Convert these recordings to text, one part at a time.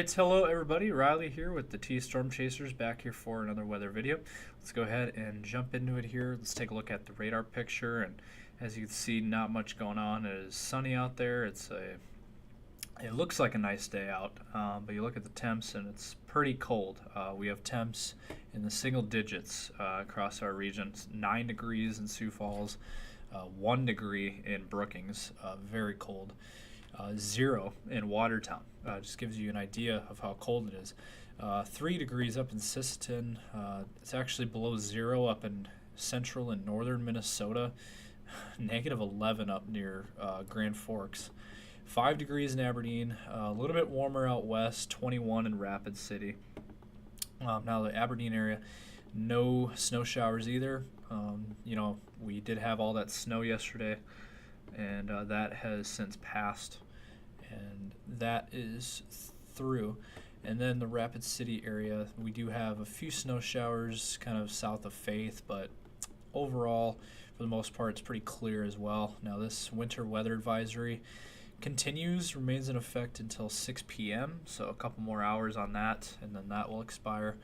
Alright, hello everybody, Riley here with the T Storm Chasers back here for another weather video. Let's go ahead and jump into it here. Let's take a look at the radar picture, and as you can see, not much going on. It is sunny out there. It looks like a nice day out, but you look at the temps and it's pretty cold. We have temps in the single digits across our region. 9 degrees in Sioux Falls, 1 degree in Brookings, very cold. 0 in Watertown. Just gives you an idea of how cold it is. 3 degrees up in Sisseton. It's actually below 0 up in central and northern Minnesota. Negative 11 up near Grand Forks. 5 degrees in Aberdeen. A little bit warmer out west. 21 in Rapid City. Now the Aberdeen area, no snow showers either. We did have all that snow yesterday, and that has since passed, and that is through. And then the Rapid City area, we do have a few snow showers kind of south of Faith, but overall, for the most part, it's pretty clear as well. Now this winter weather advisory remains in effect until 6 p.m., so a couple more hours on that, and then that will expire.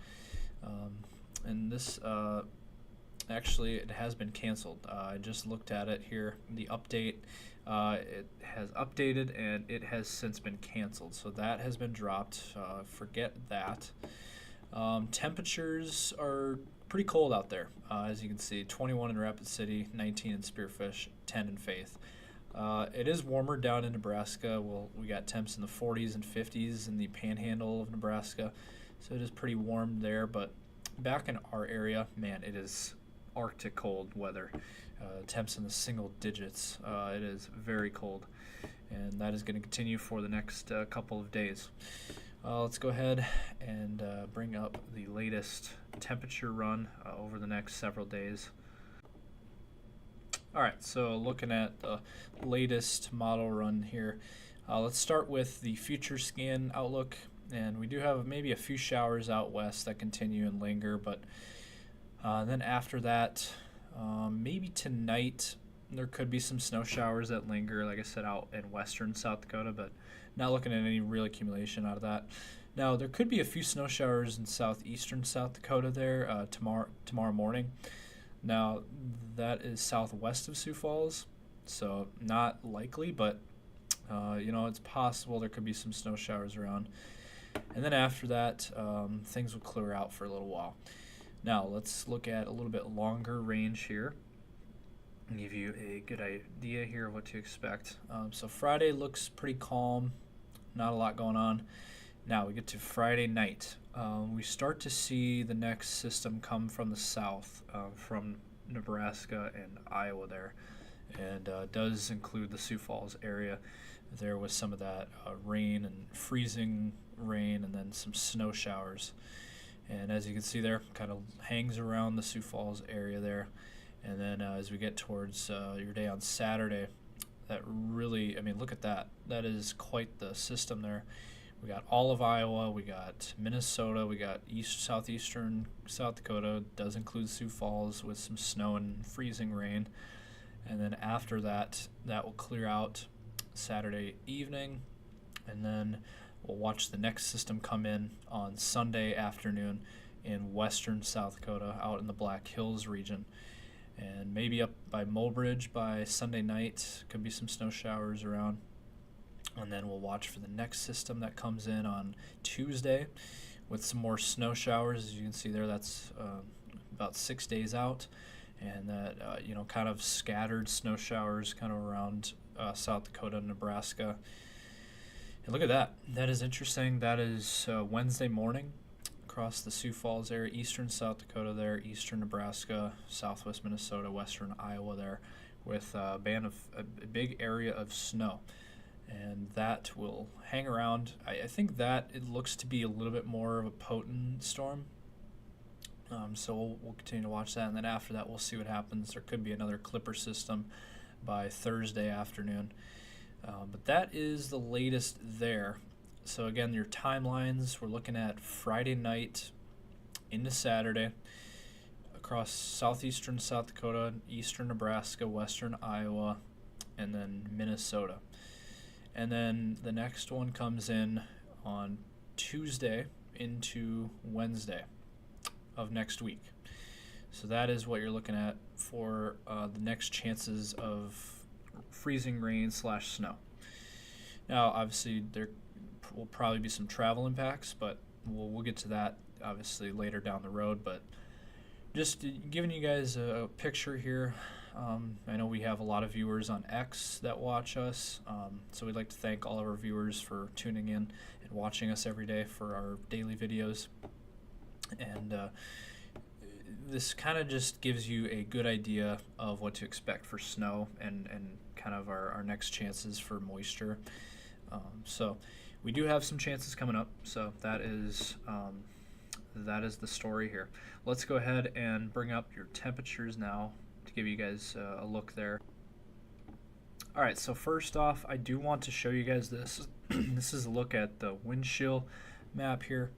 And this actually, it has been canceled. I just looked at it here. The update, it has updated and it has since been canceled. So that has been dropped. Forget that. Temperatures are pretty cold out there. As you can see, 21 in Rapid City, 19 in Spearfish, 10 in Faith. It is warmer down in Nebraska. We got temps in the 40s and 50s in the panhandle of Nebraska. So it is pretty warm there, but back in our area, man, it is Arctic cold weather. Temps in the single digits. It is very cold, and that is going to continue for the next couple of days. Let's go ahead and bring up the latest temperature run over the next several days. Alright, so looking at the latest model run here, let's start with the future scan outlook, and we do have maybe a few showers out west that continue and linger, but then after that, maybe tonight there could be some snow showers that linger, like I said, out in western South Dakota, but not looking at any real accumulation out of that. Now, there could be a few snow showers in southeastern South Dakota there tomorrow morning. Now, that is southwest of Sioux Falls, so not likely, but it's possible there could be some snow showers around. And then after that, things will clear out for a little while. Now, let's look at a little bit longer range here and give you a good idea here of what to expect. So Friday looks pretty calm, not a lot going on. Now we get to Friday night. We start to see the next system come from the south, from Nebraska and Iowa there, and does include the Sioux Falls area. There was some of that rain and freezing rain, and then some snow showers. And as you can see there, kind of hangs around the Sioux Falls area there. And then as we get towards your day on Saturday, that really, look at that. That is quite the system there. We got all of Iowa, we got Minnesota, we got southeastern South Dakota, does include Sioux Falls with some snow and freezing rain. And then after that, that will clear out Saturday evening, and then we'll watch the next system come in on Sunday afternoon in western South Dakota, out in the Black Hills region. And maybe up by Mulbridge by Sunday night, could be some snow showers around. And then we'll watch for the next system that comes in on Tuesday with some more snow showers. As you can see there, that's about 6 days out. And that, kind of scattered snow showers kind of around South Dakota and Nebraska. And look at that. That is interesting. That is Wednesday morning across the Sioux Falls area, eastern South Dakota there, eastern Nebraska, southwest Minnesota, western Iowa there, with a big area of snow. And that will hang around. I think that it looks to be a little bit more of a potent storm. So we'll continue to watch that. And then after that, we'll see what happens. There could be another Clipper system by Thursday afternoon. But that is the latest there. So again, your timelines, we're looking at Friday night into Saturday across southeastern South Dakota, eastern Nebraska, western Iowa, and then Minnesota. And then the next one comes in on Tuesday into Wednesday of next week. So that is what you're looking at for the next chances of freezing rain / snow. Now, obviously, there will probably be some travel impacts, but we'll get to that obviously later down the road. But just giving you guys a picture here. I know we have a lot of viewers on X that watch us, so we'd like to thank all of our viewers for tuning in and watching us every day for our daily videos. And this kind of just gives you a good idea of what to expect for snow and kind of our next chances for moisture. So we do have some chances coming up, so that is the story here. Let's go ahead and bring up your temperatures now to give you guys a look there. All right, so first off, I do want to show you guys this. This is a look at the wind chill map here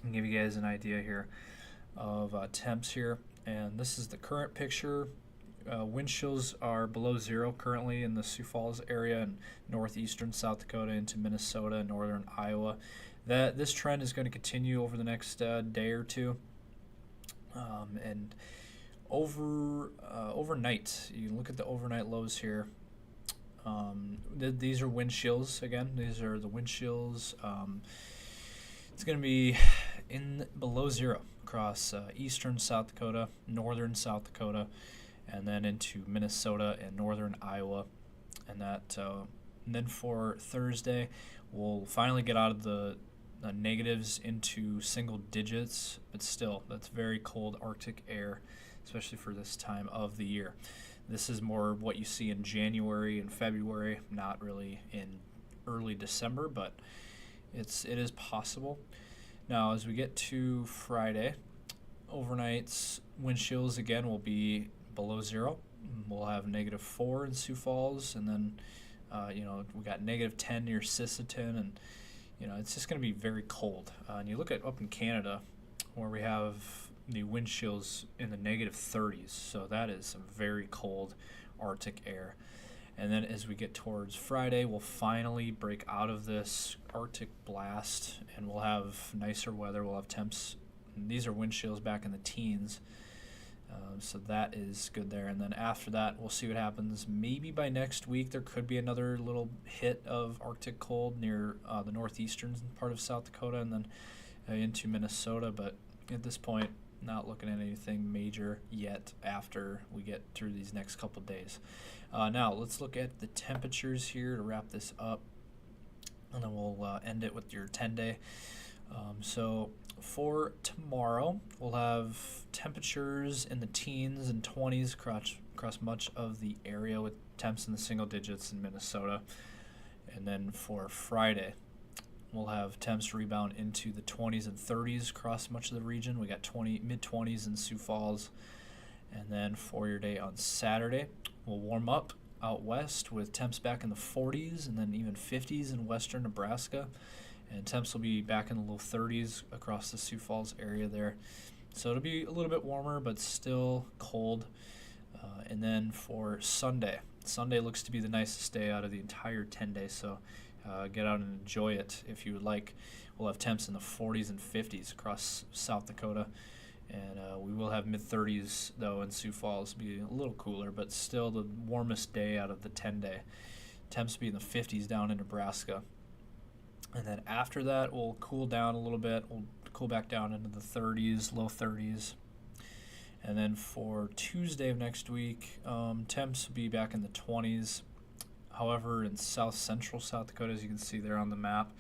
and give you guys an idea here of temps here. And this is the current picture. Wind chills are below zero currently in the Sioux Falls area and northeastern South Dakota into Minnesota and northern Iowa. This trend is going to continue over the next day or two. And overnight, you can look at the overnight lows here. These are wind chills again. These are the wind chills. It's going to be in below zero across eastern South Dakota, northern South Dakota, and then into Minnesota and northern Iowa. And then for Thursday, we'll finally get out of the negatives into single digits, but still, that's very cold Arctic air, especially for this time of the year. This is more what you see in January and February, not really in early December, but it is possible. Now, as we get to Friday, overnights wind chills again will be below zero. We'll have -4 in Sioux Falls, and then we got -10 near Sisseton, and it's just going to be very cold. And you look at up in Canada, where we have the wind chills in the -30s, so that is some very cold Arctic air. And then as we get towards Friday, we'll finally break out of this Arctic blast, and we'll have nicer weather. We'll have temps. These are wind chills back in the teens, so that is good there. And then after that, we'll see what happens. Maybe by next week, there could be another little hit of Arctic cold near the northeastern part of South Dakota and then into Minnesota. But at this point, not looking at anything major yet after we get through these next couple days. Now, let's look at the temperatures here to wrap this up, and then we'll end it with your 10-day. So for tomorrow, we'll have temperatures in the teens and 20s across much of the area, with temps in the single digits in Minnesota. And then for Friday, we'll have temps rebound into the 20s and 30s across much of the region. We got mid-20s in Sioux Falls. And then for your day on Saturday, we'll warm up out west with temps back in the 40s and then even 50s in western Nebraska. And temps will be back in the low 30s across the Sioux Falls area there. So it'll be a little bit warmer, but still cold. And then for Sunday looks to be the nicest day out of the entire 10 days. So get out and enjoy it if you would like. We'll have temps in the 40s and 50s across South Dakota. And we will have mid-30s, though, in Sioux Falls. Be a little cooler, but still the warmest day out of the 10-day. Temps be in the 50s down in Nebraska. And then after that, we'll cool down a little bit. We'll cool back down into the 30s, low 30s. And then for Tuesday of next week, temps will be back in the 20s. However, in south-central South Dakota, as you can see there on the map,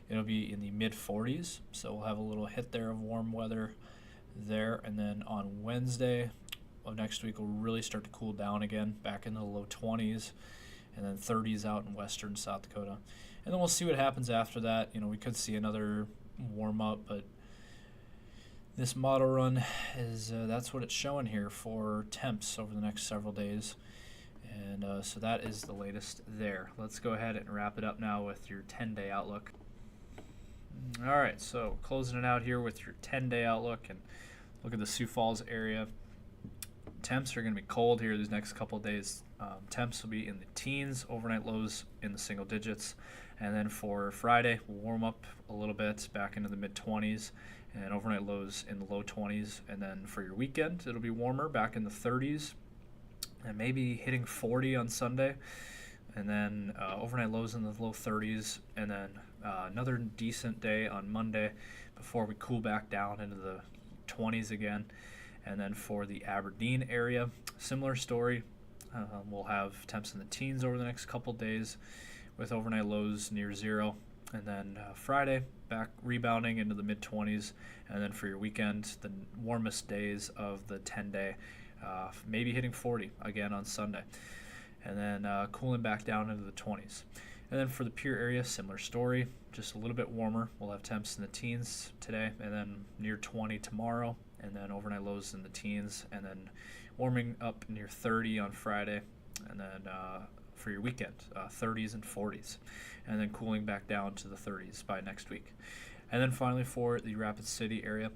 it'll be in the mid-40s. So we'll have a little hit there of warm weather there. And then on Wednesday of next week, we'll really start to cool down again, back into the low 20s, and then 30s out in western South Dakota. And then we'll see what happens after that. We could see another warm up, but this model run is that's what it's showing here for temps over the next several days. And so that is the latest there. Let's go ahead and wrap it up now with your 10-day outlook. All right, so closing it out here with your 10-day outlook, and look at the Sioux Falls area. Temps are going to be cold here these next couple of days. Temps will be in the teens, overnight lows in the single digits, And then for Friday, we'll warm up a little bit back into the mid-20s and overnight lows in the low 20s. And then for your weekend, it'll be warmer back in the 30s and maybe hitting 40 on Sunday. And then overnight lows in the low 30s. And then another decent day on Monday before we cool back down into the 20s again. And then for the Aberdeen area, similar story. We'll have temps in the teens over the next couple days with overnight lows near zero. And then Friday, back rebounding into the mid-20s. And then for your weekend, the warmest days of the 10-day, maybe hitting 40 again on Sunday. And then cooling back down into the 20s. And then for the Pierre area, similar story, just a little bit warmer. We'll have temps in the teens today, and then near 20 tomorrow, and then overnight lows in the teens, and then warming up near 30 on Friday, and then for your weekend, 30s and 40s, and then cooling back down to the 30s by next week. And then finally for the Rapid City area,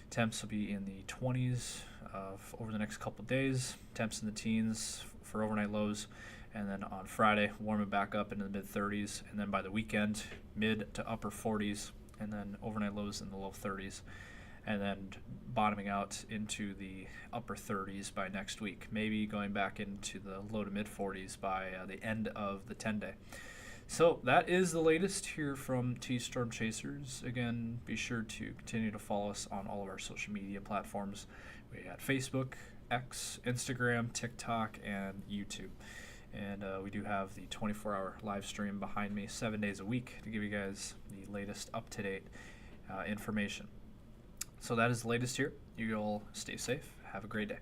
temps will be in the 20s over the next couple days, temps in the teens for overnight lows, and then on Friday, warming back up into the mid-30s, and then by the weekend, mid to upper 40s, and then overnight lows in the low 30s, and then bottoming out into the upper 30s by next week, maybe going back into the low to mid-40s by the end of the 10-day. So that is the latest here from T-Storm Chasers. Again, be sure to continue to follow us on all of our social media platforms. We got Facebook, X, Instagram, TikTok, and YouTube. And we do have the 24-hour live stream behind me 7 days a week to give you guys the latest up-to-date information. So that is the latest here. You all stay safe. Have a great day.